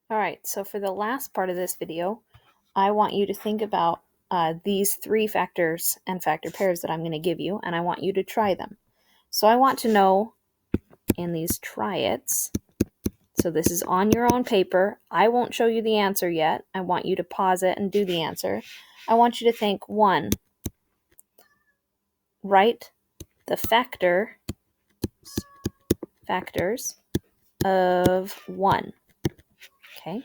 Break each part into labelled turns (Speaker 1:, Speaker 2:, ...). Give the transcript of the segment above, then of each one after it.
Speaker 1: All right, so for the last part of this video, I want you to think about these three factors and factor pairs that I'm going to give you, and I want you to try them. So I want to know in these try-its, so this is on your own paper. I won't show you the answer yet. I want you to pause it and do the answer. I want you to think, 1, write the factors of 1. Okay.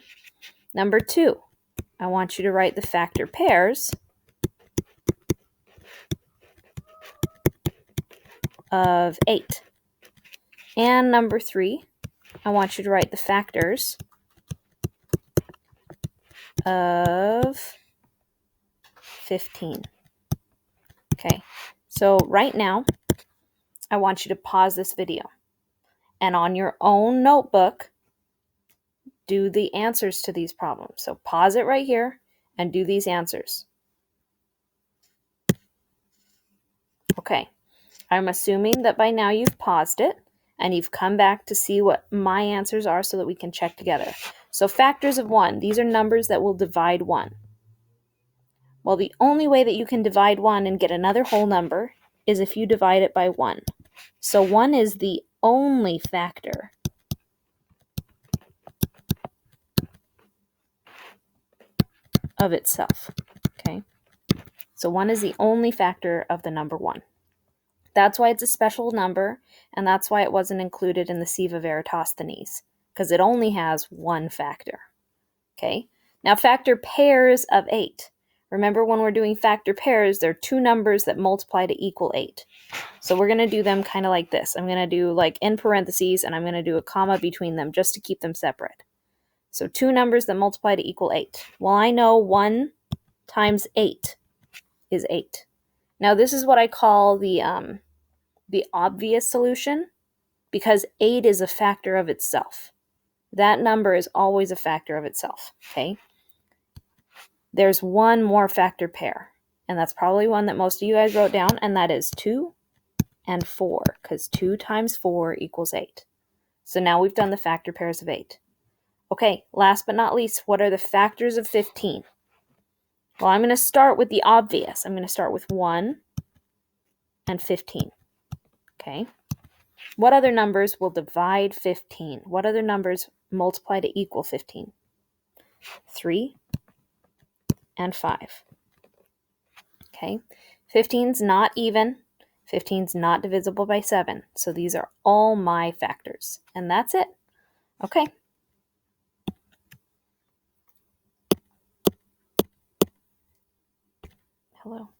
Speaker 1: Number 2, I want you to write the factor pairs of 8. And number 3, I want you to write the factors of 15. Okay, so right now, I want you to pause this video. And on your own notebook, do the answers to these problems. So pause it right here and do these answers. Okay, I'm assuming that by now you've paused it and you've come back to see what my answers are so that we can check together. So factors of 1, these are numbers that will divide 1. Well, the only way that you can divide 1 and get another whole number is if you divide it by 1. So 1 is the only factor of itself. Okay? So 1 is the only factor of the number 1. That's why it's a special number, and that's why it wasn't included in the Siva Veritosthenes, because it only has one factor. Okay? Now factor pairs of 8. Remember, when we're doing factor pairs, there are two numbers that multiply to equal 8. So we're going to do them kind of like this. I'm going to do like in parentheses, and I'm going to do a comma between them just to keep them separate. So two numbers that multiply to equal 8. Well, I know 1 times 8 is 8. Now this is what I call the obvious solution, because 8 is a factor of itself. That number is always a factor of itself, okay? There's one more factor pair, and that's probably one that most of you guys wrote down, and that is 2 and 4, because 2 times 4 equals 8. So now we've done the factor pairs of 8. Okay, last but not least, what are the factors of 15? Well, I'm going to start with the obvious. I'm going to start with 1 and 15. Okay? What other numbers will divide 15? What other numbers multiply to equal 15? 3 and 5. Okay? 15's not even. 15's not divisible by 7. So these are all my factors. And that's it. Okay. Hello.